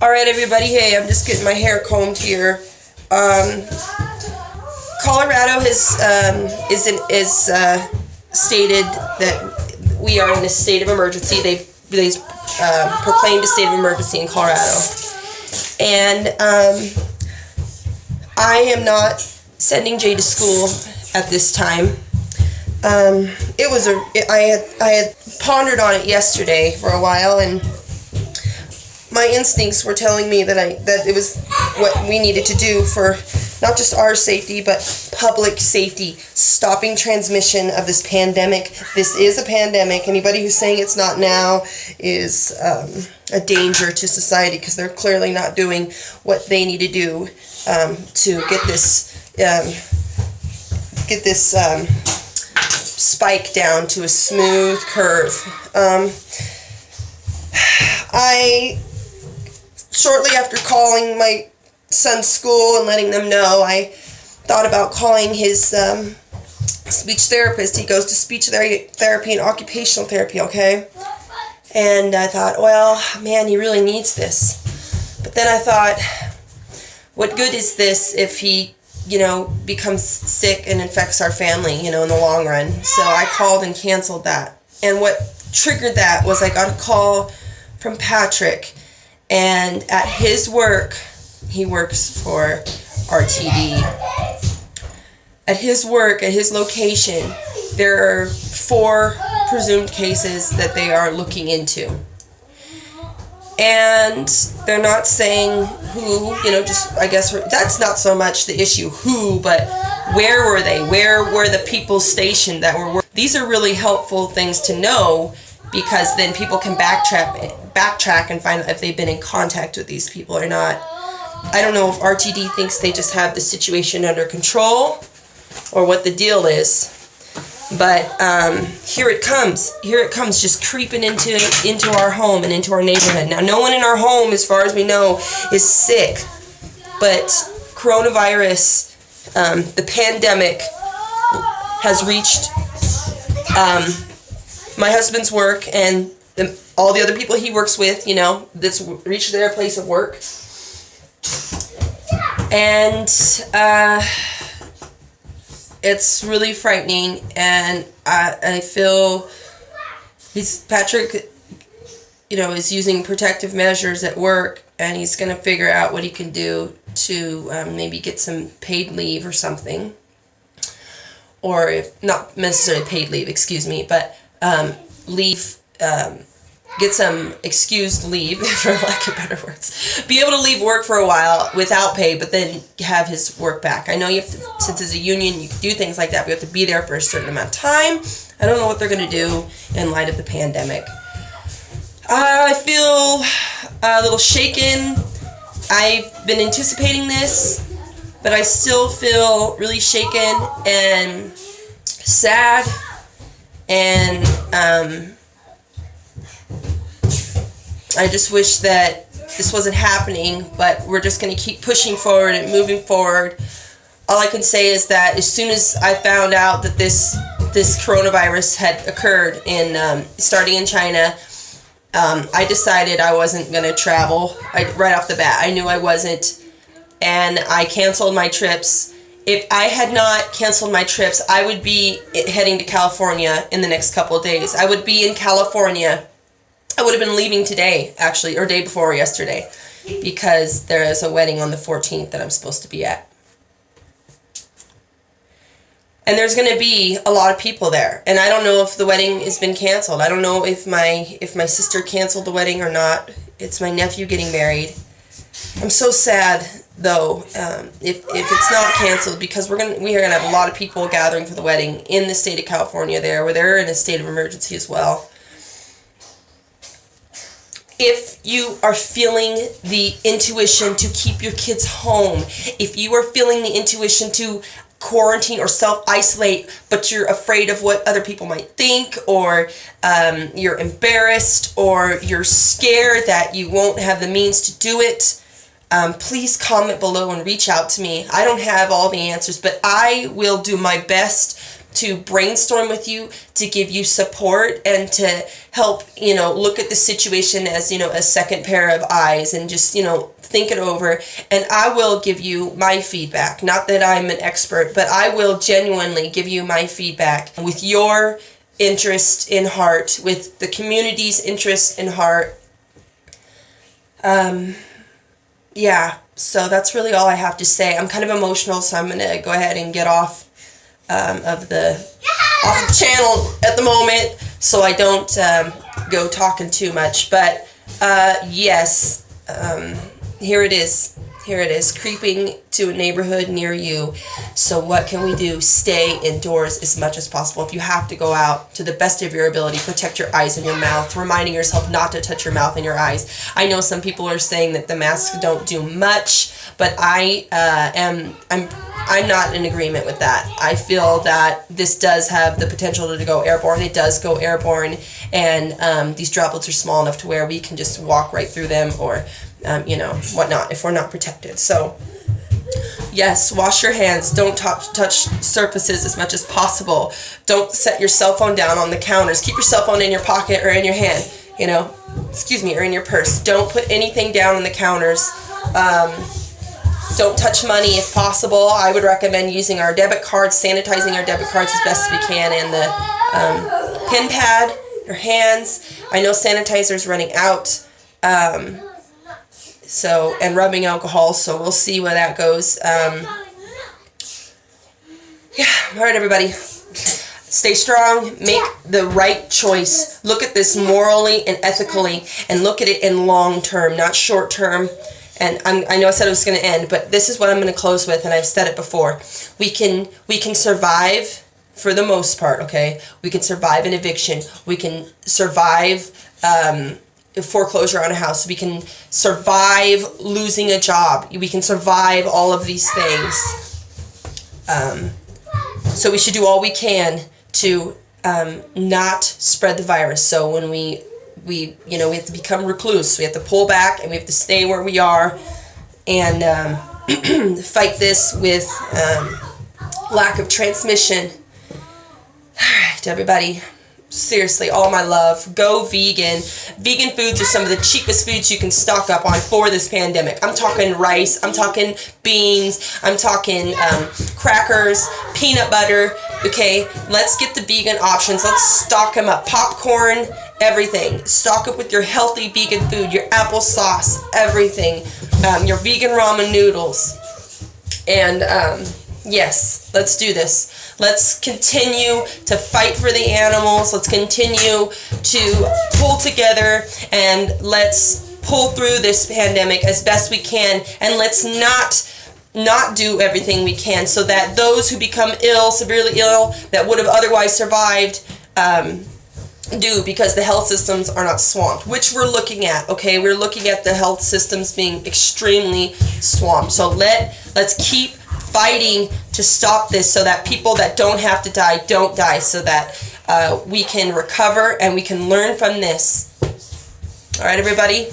Alright everybody, hey, I'm just getting my hair combed here. Colorado has stated that we are in a state of emergency. They've proclaimed a state of emergency in Colorado. And I am not sending Jay to school at this time. I had pondered on it yesterday for a while, and my instincts were telling me that it was what we needed to do for not just our safety, but public safety, stopping transmission of this pandemic. This is a pandemic. Anybody who's saying it's not now is a danger to society, because they're clearly not doing what they need to do to get this spike down to a smooth curve. Shortly after calling my son's school and letting them know, I thought about calling his speech therapist. He goes to speech therapy and occupational therapy, okay? And I thought, well, man, he really needs this. But then I thought, what good is this if he, becomes sick and infects our family, in the long run? So I called and canceled that. And what triggered that was I got a call from Patrick. And at his work, he works for RTD. At his work, at his location, there are 4 presumed cases that they are looking into. And they're not saying who, I guess that's not so much the issue, who, but where were they? Where were the people stationed that were working? These are really helpful things to know, because then people can backtrack and find out if they've been in contact with these people or not. I don't know if RTD thinks they just have the situation under control or what the deal is. But here it comes. Here it comes, just creeping into our home and into our neighborhood. Now, no one in our home, as far as we know, is sick. But coronavirus, the pandemic, has reached my husband's work and all the other people he works with, that's reached their place of work. And it's really frightening, and I feel Patrick, is using protective measures at work, and he's going to figure out what he can do to maybe get some paid leave or something. Or if not necessarily paid leave, but leave, get some excused leave, for lack of better words. Be able to leave work for a while without pay, but then have his work back. I know you have to, since it's a union, you can do things like that, but you have to be there for a certain amount of time. I don't know what they're going to do in light of the pandemic. I feel a little shaken. I've been anticipating this, but I still feel really shaken and sad, and I just wish that this wasn't happening, but we're just going to keep pushing forward and moving forward. All I can say is that as soon as I found out that this coronavirus had occurred starting in China, I decided I wasn't going to travel right off the bat. I knew I wasn't, and I canceled my trips. If I had not canceled my trips, I would be heading to California in the next couple of days. I would be in California. I would have been leaving today, actually, or day before yesterday, because there is a wedding on the 14th that I'm supposed to be at. And there's going to be a lot of people there. And I don't know if the wedding has been canceled. I don't know if my sister canceled the wedding or not. It's my nephew getting married. I'm so sad, though, if it's not canceled, because we are gonna have a lot of people gathering for the wedding in the state of California where they're in a state of emergency as well. If you are feeling the intuition to keep your kids home, if you are feeling the intuition to quarantine or self-isolate, but you're afraid of what other people might think, or you're embarrassed, or you're scared that you won't have the means to do it, please comment below and reach out to me. I don't have all the answers, but I will do my best to brainstorm with you, to give you support, and to help, look at the situation as, a second pair of eyes, and just, think it over. And I will give you my feedback. Not that I'm an expert, but I will genuinely give you my feedback with your interest in heart, with the community's interest in heart. Yeah, so that's really all I have to say. I'm kind of emotional, so I'm going to go ahead and get off of the channel at the moment, so I don't go talking too much. But yes, here it is. Here it is, creeping to a neighborhood near you. So what can we do? Stay indoors as much as possible. If you have to go out, to the best of your ability, protect your eyes and your mouth, reminding yourself not to touch your mouth and your eyes. I know some people are saying that the masks don't do much, but I'm not in agreement with that. I feel that this does have the potential to go airborne. It does go airborne, and these droplets are small enough to where we can just walk right through them, or whatnot, if we're not protected. So yes, wash your hands. Don't touch surfaces as much as possible. Don't set your cell phone down on the counters. Keep your cell phone in your pocket or in your hand, or in your purse. Don't put anything down on the counters. Don't touch money if possible. I would recommend using our debit cards, sanitizing our debit cards as best as we can, and the pin pad, your hands. I know sanitizer is running out. And rubbing alcohol, so we'll see where that goes. All right, everybody. Stay strong. Make the right choice. Look at this morally and ethically, and look at it in long term, not short term. And I know I said it was going to end, but this is what I'm going to close with, and I've said it before. We can survive for the most part, okay? We can survive an eviction. We can survive foreclosure on a house. We can survive losing a job. We can survive all of these things. So we should do all we can to not spread the virus. So when we have to become recluse. We have to pull back, and we have to stay where we are, and fight this with lack of transmission. All right, everybody. Seriously, all my love. Go vegan. Vegan foods are some of the cheapest foods you can stock up on for this pandemic. I'm talking rice. I'm talking beans. I'm talking crackers, peanut butter. Okay, let's get the vegan options. Let's stock them up. Popcorn, everything. Stock up with your healthy vegan food, your applesauce, everything. Your vegan ramen noodles. And yes, let's do this. Let's continue to fight for the animals. Let's continue to pull together, and let's pull through this pandemic as best we can. And let's not do everything we can, so that those who become ill, severely ill, that would have otherwise survived, do, because the health systems are not swamped, which we're looking at. Okay, we're looking at the health systems being extremely swamped. So let's keep fighting to stop this, so that people that don't have to die don't die, so that we can recover and we can learn from this. All right, everybody.